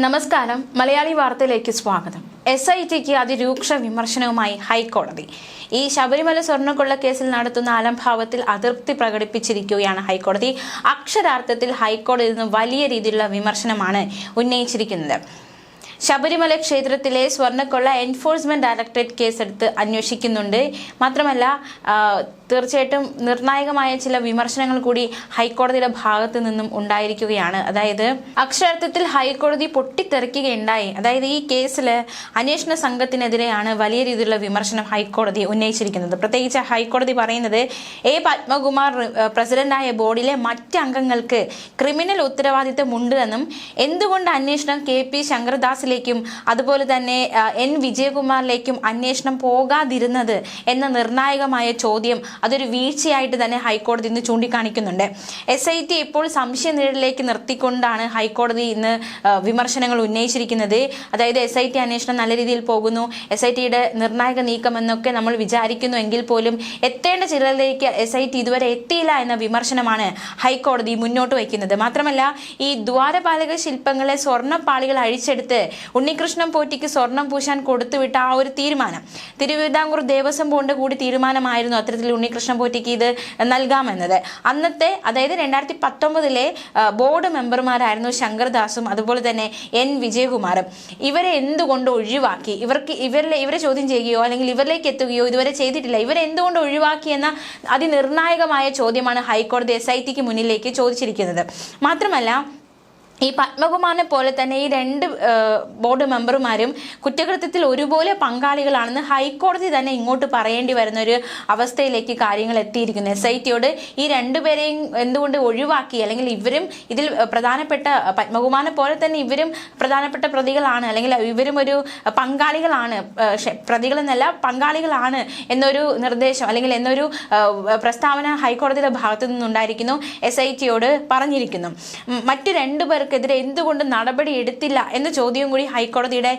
നമസ്കാരം. മലയാളി വാർത്തയിലേക്ക് സ്വാഗതം. SITക്ക് അതിരൂക്ഷ വിമർശനവുമായി ഹൈക്കോടതി. ഈ ശബരിമല സ്വർണ്ണക്കൊള്ള കേസിൽ നടത്തുന്ന അലംഭാവത്തിൽ അതൃപ്തി പ്രകടിപ്പിച്ചിരിക്കുകയാണ് ഹൈക്കോടതി. അക്ഷരാർത്ഥത്തിൽ ഹൈക്കോടതിയിൽ നിന്ന് വലിയ രീതിയിലുള്ള വിമർശനമാണ് ഉന്നയിച്ചിരിക്കുന്നത്. ശബരിമല ക്ഷേത്രത്തിലെ സ്വർണ്ണക്കൊള്ള എൻഫോഴ്സ്മെന്റ് ഡയറക്ടറേറ്റ് കേസെടുത്ത് അന്വേഷിക്കുന്നുണ്ട്. മാത്രമല്ല തീർച്ചയായിട്ടും നിർണായകമായ ചില വിമർശനങ്ങൾ കൂടി ഹൈക്കോടതിയുടെ ഭാഗത്തു നിന്നും ഉണ്ടായിരിക്കുകയാണ്. അതായത് അക്ഷരാർത്ഥത്തിൽ ഹൈക്കോടതി പൊട്ടിത്തെറിക്കുകയുണ്ടായി. അതായത് ഈ കേസിൽ അന്വേഷണ സംഘത്തിനെതിരെയാണ് വലിയ രീതിയിലുള്ള വിമർശനം ഹൈക്കോടതി ഉന്നയിച്ചിരിക്കുന്നത്. പ്രത്യേകിച്ച് ഹൈക്കോടതി പറയുന്നത് പത്മകുമാർ പ്രസിഡന്റായ ബോർഡിലെ മറ്റ് അംഗങ്ങൾക്ക് ക്രിമിനൽ ഉത്തരവാദിത്തം ഉണ്ട് എന്നും എന്തുകൊണ്ട് അന്വേഷണം KP ശങ്കർദാസിലേക്കും അതുപോലെ തന്നെ N വിജയകുമാറിലേക്കും അന്വേഷണം പോകാതിരുന്നത് എന്ന നിർണായകമായ ചോദ്യം അതൊരു വീഴ്ചയായിട്ട് തന്നെ ഹൈക്കോടതി ഇന്ന് ചൂണ്ടിക്കാണിക്കുന്നുണ്ട്. SIT ഇപ്പോൾ സംശയനിഴലിലേക്ക് നിർത്തിക്കൊണ്ടാണ് ഹൈക്കോടതി ഇന്ന് വിമർശനങ്ങൾ ഉന്നയിച്ചിരിക്കുന്നത്. അതായത് SIT അന്വേഷണം നല്ല രീതിയിൽ പോകുന്നു, SITയുടെ നിർണായക നീക്കം എന്നൊക്കെ നമ്മൾ വിചാരിക്കുന്നു എങ്കിൽ പോലും എത്തേണ്ട ചിലരിലേക്ക് SIT ഇതുവരെ എത്തിയില്ല എന്ന വിമർശനമാണ് ഹൈക്കോടതി മുന്നോട്ട് വയ്ക്കുന്നത്. മാത്രമല്ല ഈ ദ്വാരപാലക ശില്പങ്ങളെ സ്വർണ്ണപ്പാളികൾ അഴിച്ചെടുത്ത് ഉണ്ണികൃഷ്ണൻ പോറ്റിക്ക് സ്വർണം പൂശാൻ കൊടുത്തുവിട്ട ആ ഒരു തീരുമാനം തിരുവിതാംകൂർ ദേവസ്വം ബോർഡ് കൂടി തീരുമാനമായിരുന്നു അത്തരത്തിൽ ഉണ്ണികൃഷ്ണൻ പോറ്റിക്ക് ഇത് നൽകാമെന്നത്. അന്നത്തെ അതായത് 2019 ബോർഡ് മെമ്പർമാരായിരുന്നു ശങ്കർദാസും അതുപോലെ തന്നെ N വിജയകുമാറും. ഇവരെ എന്തുകൊണ്ട് ഒഴിവാക്കി? ഇവരെ ചോദ്യം ചെയ്യുകയോ അല്ലെങ്കിൽ ഇവരിലേക്ക് എത്തുകയോ ഇതുവരെ ചെയ്തിട്ടില്ല. ഇവരെ എന്തുകൊണ്ട് ഒഴിവാക്കി എന്ന അതിനിർണായകമായ ചോദ്യമാണ് ഹൈക്കോടതി SITക്ക് മുന്നിലേക്ക് ചോദിച്ചിരിക്കുന്നത്. മാത്രമല്ല ഈ പത്മകുമാറിനെ പോലെ തന്നെ ഈ രണ്ട് ബോർഡ് മെമ്പർമാരും കുറ്റകൃത്യത്തിൽ ഒരുപോലെ പങ്കാളികളാണെന്ന് ഹൈക്കോടതി തന്നെ ഇങ്ങോട്ട് പറയേണ്ടി വരുന്ന ഒരു അവസ്ഥയിലേക്ക് കാര്യങ്ങൾ എത്തിയിരിക്കുന്നു. SITയോട് ഈ രണ്ടുപേരെയും എന്തുകൊണ്ട് ഒഴിവാക്കി, അല്ലെങ്കിൽ ഇവരും ഇതിൽ പ്രധാനപ്പെട്ട പത്മകുമാറിനെ പോലെ തന്നെ ഇവരും പ്രധാനപ്പെട്ട പ്രതികളാണ്, അല്ലെങ്കിൽ ഇവരും ഒരു പങ്കാളികളാണ്, പ്രതികളെന്നല്ല പങ്കാളികളാണ് എന്നൊരു നിർദ്ദേശം അല്ലെങ്കിൽ എന്നൊരു പ്രസ്താവന ഹൈക്കോടതിയുടെ ഭാഗത്തു നിന്നുണ്ടായിരിക്കുന്നു. SITയോട് പറഞ്ഞിരിക്കുന്നു. മറ്റു രണ്ടുപേർക്ക് എതിരെ എന്തുകൊണ്ട് നടപടി എടുത്തില്ല എന്ന ചോദ്യം കൂടി ഹൈക്കോടതിയുടെ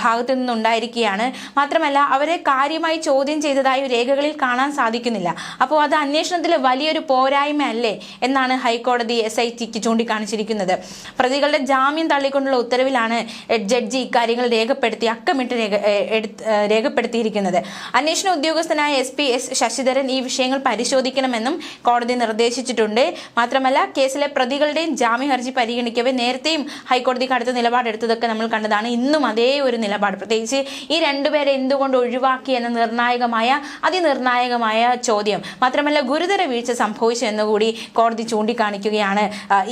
ഭാഗത്തു നിന്നുണ്ടായിരിക്കുകയാണ്. മാത്രമല്ല അവരെ കാര്യമായി ചോദ്യം ചെയ്തതായി രേഖകളിൽ കാണാൻ സാധിക്കുന്നില്ല. അപ്പോൾ അത് അന്വേഷണത്തിലെ വലിയൊരു പോരായ്മ അല്ലേ എന്നാണ് ഹൈക്കോടതി SITക്ക് ചൂണ്ടിക്കാണിച്ചിരിക്കുന്നത്. പ്രതികളുടെ ജാമ്യം തള്ളിക്കൊണ്ടുള്ള ഉത്തരവിലാണ് ജഡ്ജി ഇക്കാര്യങ്ങൾ അക്കമിട്ട് രേഖപ്പെടുത്തിയിരിക്കുന്നത്. അന്വേഷണ ഉദ്യോഗസ്ഥനായ SP S ശശിധരൻ ഈ വിഷയങ്ങൾ പരിശോധിക്കണമെന്നും കോടതി നിർദ്ദേശിച്ചിട്ടുണ്ട്. മാത്രമല്ല കേസിലെ പ്രതികളുടെയും ജാമ്യ ഹർജി പരിഗണിക്കവേ നേരത്തെയും ഹൈക്കോടതി കടുത്ത നിലപാടെടുത്തതൊക്കെ നമ്മൾ കണ്ടതാണ്. ഇന്നും അതേ ഒരു നിലപാട്. പ്രത്യേകിച്ച് ഈ രണ്ടുപേരെ എന്തുകൊണ്ട് ഒഴിവാക്കി എന്ന അതിനിർണായകമായ ചോദ്യം. മാത്രമല്ല ഗുരുതര വീഴ്ച സംഭവിച്ചു എന്നുകൂടി കോടതി ചൂണ്ടിക്കാണിക്കുകയാണ്.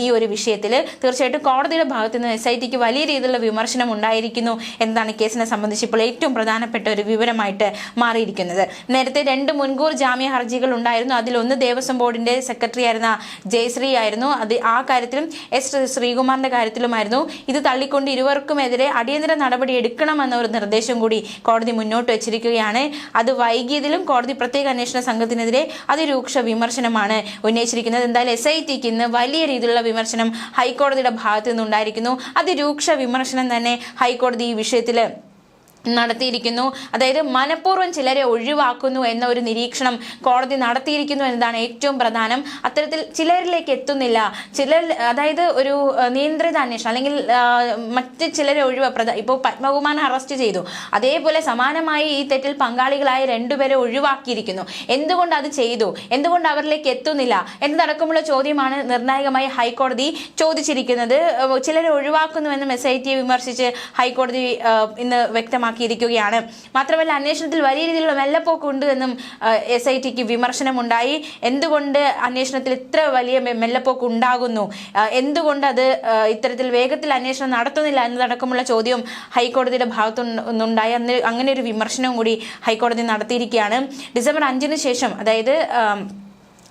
ഈ ഒരു വിഷയത്തിൽ തീർച്ചയായിട്ടും കോടതിയുടെ ഭാഗത്ത് നിന്ന് SITക്ക് വലിയ രീതിയിലുള്ള വിമർശനം ഉണ്ടായിരിക്കുന്നു എന്നതാണ് കേസിനെ സംബന്ധിച്ച് ഇപ്പോൾ ഏറ്റവും പ്രധാനപ്പെട്ട ഒരു വിവരമായിട്ട് മാറിയിരിക്കുന്നത്. നേരത്തെ 2 മുൻകൂർ ജാമ്യ ഹർജികൾ ഉണ്ടായിരുന്നു. അതിലൊന്ന് ദേവസ്വം ബോർഡിന്റെ സെക്രട്ടറി ആയിരുന്ന ജയശ്രീ ആയിരുന്നു. ആ കാര്യത്തിലും S ശ്രീകുമാറിന്റെ കാര്യത്തിലുമായിരുന്നു. ഇത് തള്ളിക്കൊണ്ട് ഇരുവർക്കുമെതിരെ അടിയന്തര നടപടി എടുക്കണമെന്ന ഒരു നിർദ്ദേശം കൂടി കോടതി മുന്നോട്ട് വച്ചിരിക്കുകയാണ്. അത് വൈകിയതിലും കോടതി പ്രത്യേക അന്വേഷണ സംഘത്തിനെതിരെ അതിരൂക്ഷ വിമർശനമാണ് ഉന്നയിച്ചിരിക്കുന്നത്. എന്തായാലും SITക്ക് ഇന്ന് വലിയ രീതിയിലുള്ള വിമർശനം ഹൈക്കോടതിയുടെ ഭാഗത്തു നിന്നുണ്ടായിരിക്കുന്നു. അതിരൂക്ഷ വിമർശനം തന്നെ ഹൈക്കോടതി ഈ വിഷയത്തിൽ നടത്തിയിരിക്കുന്നു. അതായത് മനഃപൂർവ്വം ചിലരെ ഒഴിവാക്കുന്നു എന്ന ഒരു നിരീക്ഷണം കോടതി നടത്തിയിരിക്കുന്നു എന്നതാണ് ഏറ്റവും പ്രധാനം. അത്തരത്തിൽ ചിലരിലേക്ക് എത്തുന്നില്ല. അതായത് ഒരു നിയന്ത്രിത അന്വേഷണം അല്ലെങ്കിൽ മറ്റ് ചിലരെ ഇപ്പോൾ പത്മകുമാറിനെ അറസ്റ്റ് ചെയ്തു. അതേപോലെ സമാനമായി ഈ തെറ്റിൽ പങ്കാളികളായ 2 പേരെ ഒഴിവാക്കിയിരിക്കുന്നു. എന്തുകൊണ്ട് അത് ചെയ്തു, എന്തുകൊണ്ട് അവരിലേക്ക് എത്തുന്നില്ല എന്നതടക്കമുള്ള ചോദ്യമാണ് നിർണായകമായി ഹൈക്കോടതി ചോദിച്ചിരിക്കുന്നത്. ചിലരെ ഒഴിവാക്കുന്നുവെന്നും SITയെ വിമർശിച്ച് ഹൈക്കോടതി ഇന്ന് വ്യക്തമാക്കിയിരിക്കുകയാണ്. മാത്രമല്ല അന്വേഷണത്തിൽ വലിയ രീതിയിലുള്ള മെല്ലപ്പോക്കുണ്ട് എന്നും SITക്ക് വിമർശനമുണ്ടായി. എന്തുകൊണ്ട് അന്വേഷണത്തിൽ ഇത്ര വലിയ മെല്ലപ്പോക്ക് ഉണ്ടാകുന്നു, എന്തുകൊണ്ട് അത് ഇത്തരത്തിൽ വേഗത്തിൽ അന്വേഷണം നടത്തുന്നില്ല എന്നതടക്കമുള്ള ചോദ്യം ഹൈക്കോടതിയുടെ ഭാഗത്തുനിന്നുണ്ടായി. അങ്ങനെ ഒരു വിമർശനവും കൂടി ഹൈക്കോടതി നടത്തിയിരിക്കുകയാണ്. ഡിസംബർ 5 ശേഷം, അതായത്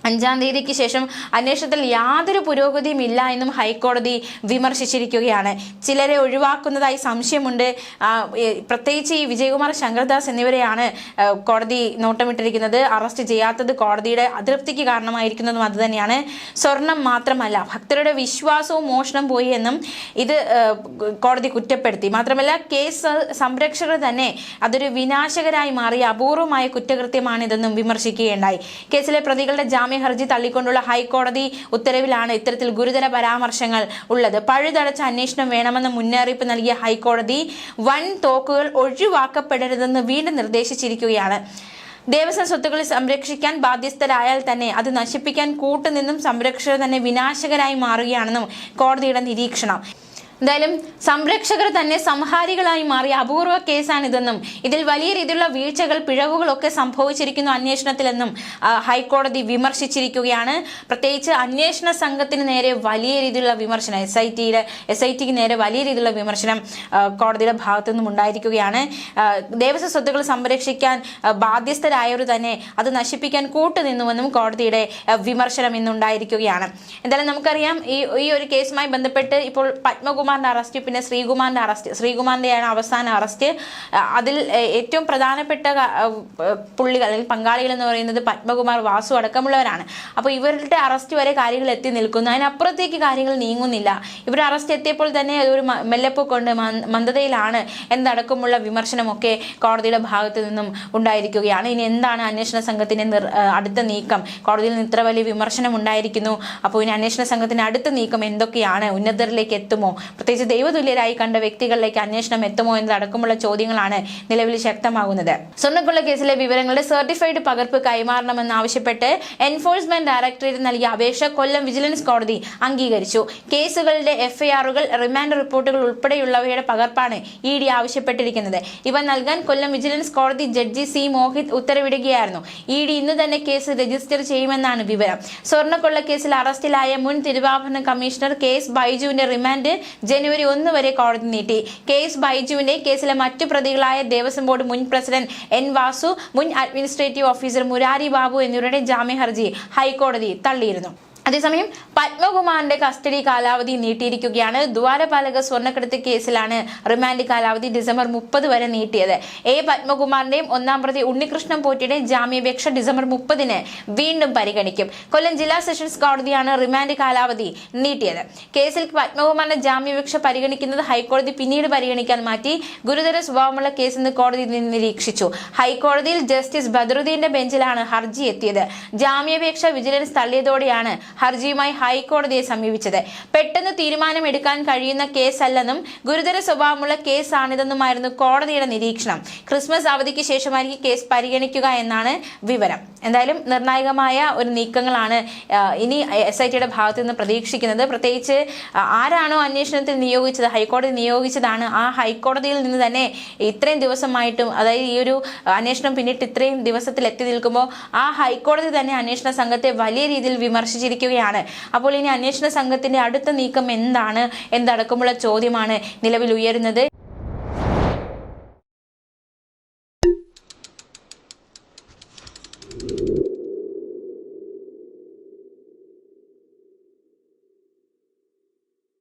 5-ാം തീയതിക്ക് ശേഷം അന്വേഷണത്തിൽ യാതൊരു പുരോഗതിയും ഇല്ല എന്നും ഹൈക്കോടതി വിമർശിച്ചിരിക്കുകയാണ്. ചിലരെ ഒഴിവാക്കുന്നതായി സംശയമുണ്ട്. പ്രത്യേകിച്ച് ഈ വിജയകുമാർ, ശങ്കർദാസ് എന്നിവരെയാണ് കോടതി നോട്ടമിട്ടിരിക്കുന്നത്. അറസ്റ്റ് ചെയ്യാത്തത് കോടതിയുടെ അതൃപ്തിക്ക് കാരണമായിരിക്കുന്നതും അതുതന്നെയാണ്. സ്വർണം മാത്രമല്ല ഭക്തരുടെ വിശ്വാസവും മോഷണം പോയി എന്നും ഇത് കോടതി കുറ്റപ്പെടുത്തി. മാത്രമല്ല കേസ് സംരക്ഷകർ തന്നെ അതൊരു വിനാശകരായി മാറിയ അപൂർവമായ കുറ്റകൃത്യമാണിതെന്നും വിമർശിക്കുകയുണ്ടായി. കേസിലെ പ്രതികളുടെ ജാമ്യ ജാമ്യ ഹർജി തള്ളിക്കൊണ്ടുള്ള ഹൈക്കോടതി ഉത്തരവിലാണ് ഇത്തരത്തിൽ ഗുരുതര പരാമർശങ്ങൾ ഉള്ളത്. പഴുതടച്ച അന്വേഷണം വേണമെന്ന് മുന്നറിയിപ്പ് നൽകിയ ഹൈക്കോടതി വൻ തോക്കുകൾ ഒഴിവാക്കപ്പെടരുതെന്ന് വീണ്ടും നിർദ്ദേശിച്ചിരിക്കുകയാണ്. ദേവസ്വം സ്വത്തുക്കൾ സംരക്ഷിക്കാൻ ബാധ്യസ്ഥരായാൽ തന്നെ അത് നശിപ്പിക്കാൻ കൂട്ടുനിന്നും സംരക്ഷകർ തന്നെ വിനാശകരായി മാറുകയാണെന്നും കോടതിയുടെ നിരീക്ഷണം. എന്തായാലും സംരക്ഷകർ തന്നെ സംഹാരികളായി മാറിയ അപൂർവ കേസാണിതെന്നും ഇതിൽ വലിയ രീതിയിലുള്ള വീഴ്ചകൾ പിഴവുകളൊക്കെ സംഭവിച്ചിരിക്കുന്നു അന്വേഷണത്തിലെന്നും ഹൈക്കോടതി വിമർശിച്ചിരിക്കുകയാണ്. പ്രത്യേകിച്ച് അന്വേഷണ സംഘത്തിന് നേരെ വലിയ രീതിയിലുള്ള വിമർശനം, എസ് ഐ ടിക്ക് നേരെ വലിയ രീതിയിലുള്ള വിമർശനം കോടതിയുടെ ഭാഗത്തു നിന്നും ഉണ്ടായിരിക്കുകയാണ്. ദേവസ്വം സ്വത്തുക്കൾ സംരക്ഷിക്കാൻ ബാധ്യസ്ഥരായവർ തന്നെ അത് നശിപ്പിക്കാൻ കൂട്ടുനിന്നുവെന്നും കോടതിയുടെ വിമർശനം ഇന്നുണ്ടായിരിക്കുകയാണ്. എന്തായാലും നമുക്കറിയാം ഈ ഒരു കേസുമായി ബന്ധപ്പെട്ട് ഇപ്പോൾ പത്മകുമാർ അറസ്റ്റ്, പിന്നെ ശ്രീകുമാറിന്റെയാണ് അവസാന അറസ്റ്റ്. അതിൽ ഏറ്റവും പ്രധാനപ്പെട്ട പുള്ളികൾ അല്ലെങ്കിൽ പങ്കാളികൾ എന്ന് പറയുന്നത് പത്മകുമാർ, വാസു അടക്കമുള്ളവരാണ്. അപ്പോൾ ഇവരുടെ അറസ്റ്റ് വരെ കാര്യങ്ങൾ എത്തി നിൽക്കുന്നു. അതിനപ്പുറത്തേക്ക് കാര്യങ്ങൾ നീങ്ങുന്നില്ല. ഇവരുടെ അറസ്റ്റ് എത്തിയപ്പോൾ തന്നെ ഒരു മെല്ലെപ്പൊക്കൊണ്ട് മന്ദതയിലാണ് എന്നടക്കമുള്ള വിമർശനമൊക്കെ കോടതിയുടെ ഭാഗത്തു നിന്നും ഉണ്ടായിരിക്കുകയാണ്. ഇനി എന്താണ് അന്വേഷണ സംഘത്തിന്റെ അടുത്ത നീക്കം? കോടതിയിൽ നിന്ന് ഇത്ര വലിയ വിമർശനം ഉണ്ടായിരിക്കുന്നു. അപ്പോൾ ഇനി അന്വേഷണ സംഘത്തിന്റെ അടുത്ത നീക്കം എന്തൊക്കെയാണ്? ഉന്നതരിലേക്ക് എത്തുമോ? പ്രത്യേകിച്ച് ദൈവതുല്യരായി കണ്ട വ്യക്തികളിലേക്ക് അന്വേഷണം എത്തുമോ എന്നതടക്കമുള്ള ചോദ്യങ്ങളാണ് നിലവിൽ ശക്തമാകുന്നത്. സ്വർണ്ണക്കൊള്ള കേസിലെ വിവരങ്ങളുടെ സർട്ടിഫൈഡ് പകർപ്പ് കൈമാറണമെന്നാവശ്യപ്പെട്ട് എൻഫോഴ്സ്മെന്റ് ഡയറക്ടറേറ്റ് നൽകിയ അപേക്ഷ കൊല്ലം വിജിലൻസ് കോടതി അംഗീകരിച്ചു. കേസുകളുടെ എഫ്ഐആറുകൾ, റിമാൻഡ് റിപ്പോർട്ടുകൾ ഉൾപ്പെടെയുള്ളവയുടെ പകർപ്പാണ് ED ആവശ്യപ്പെട്ടിരിക്കുന്നത്. ഇവ നൽകാൻ കൊല്ലം വിജിലൻസ് കോടതി ജഡ്ജി C. മോഹിത് ഉത്തരവിടുകയായിരുന്നു. ED ഇന്ന് തന്നെ കേസ് രജിസ്റ്റർ ചെയ്യുമെന്നാണ് വിവരം. സ്വർണ്ണക്കൊള്ള കേസിൽ അറസ്റ്റിലായ മുൻ തിരുവാഭരണ കമ്മീഷണർ KS ബൈജുവിന്റെ റിമാൻഡ് ജനുവരി 1 വരെ കോടതി നീട്ടി. KS ബൈജുവിന്റെ കേസിലെ മറ്റു പ്രതികളായ ദേവസ്വം ബോർഡ് മുൻ പ്രസിഡന്റ് N. വാസു, മുൻ അഡ്മിനിസ്ട്രേറ്റീവ് ഓഫീസർ മുരാരി ബാബു എന്നിവരുടെ ജാമ്യ ഹർജി ഹൈക്കോടതി തള്ളിയിരുന്നു. അതേസമയം പത്മകുമാറിന്റെ കസ്റ്റഡി കാലാവധി നീട്ടിയിരിക്കുകയാണ്. ദ്വാരപാലക സ്വർണ്ണക്കടത്ത് കേസിലാണ് റിമാൻഡ് കാലാവധി ഡിസംബർ 30 വരെ നീട്ടിയത്. പത്മകുമാറിന്റെയും ഒന്നാം പ്രതി ഉണ്ണികൃഷ്ണൻ പോറ്റിയുടെയും ജാമ്യാപേക്ഷ ഡിസംബർ 30 വീണ്ടും പരിഗണിക്കും. കൊല്ലം ജില്ലാ സെഷൻസ് കോടതിയാണ് റിമാൻഡ് കാലാവധി നീട്ടിയത്. കേസിൽ പത്മകുമാറിന്റെ ജാമ്യാപേക്ഷ പരിഗണിക്കുന്നത് ഹൈക്കോടതി പിന്നീട് പരിഗണിക്കാൻ മാറ്റി. ഗുരുതര സ്വഭാവമുള്ള കേസെന്ന് കോടതി നിരീക്ഷിച്ചു. ഹൈക്കോടതിയിൽ ജസ്റ്റിസ് ബദറുദ്ദീന്റെ ബെഞ്ചിലാണ് ഹർജി എത്തിയത്. ജാമ്യാപേക്ഷ വിജിലൻസ് തള്ളിയതോടെയാണ് ഹർജിയുമായി ഹൈക്കോടതിയെ സമീപിച്ചത്. പെട്ടെന്ന് തീരുമാനമെടുക്കാൻ കഴിയുന്ന കേസല്ലെന്നും ഗുരുതര സ്വഭാവമുള്ള കേസാണിതെന്നുമായിരുന്നു കോടതിയുടെ നിരീക്ഷണം. ക്രിസ്മസ് അവധിക്ക് ശേഷമായിരിക്കും കേസ് പരിഗണിക്കുക എന്നാണ് വിവരം. എന്തായാലും നിർണായകമായ ഒരു നീക്കങ്ങളാണ് ഇനി SITയുടെ ഭാഗത്തു നിന്ന് പ്രതീക്ഷിക്കുന്നത്. പ്രത്യേകിച്ച് ആരാണോ അന്വേഷണത്തിൽ നിയോഗിച്ചത്, ഹൈക്കോടതി നിയോഗിച്ചതാണ്, ആ ഹൈക്കോടതിയിൽ നിന്ന് തന്നെ ഇത്രയും ദിവസമായിട്ടും, അതായത് ഈ ഒരു അന്വേഷണം പിന്നിട്ട് ഇത്രയും ദിവസത്തിൽ എത്തി നിൽക്കുമ്പോൾ ആ ഹൈക്കോടതി തന്നെ അന്വേഷണ സംഘത്തെ വലിയ രീതിയിൽ വിമർശിച്ചിരിക്കുകയാണ്. അപ്പോൾ ഇനി അന്വേഷണ സംഘത്തിന്റെ അടുത്ത നീക്കം എന്താണ് എന്നടക്കമുള്ള ചോദ്യമാണ് നിലവിൽ ഉയരുന്നത്.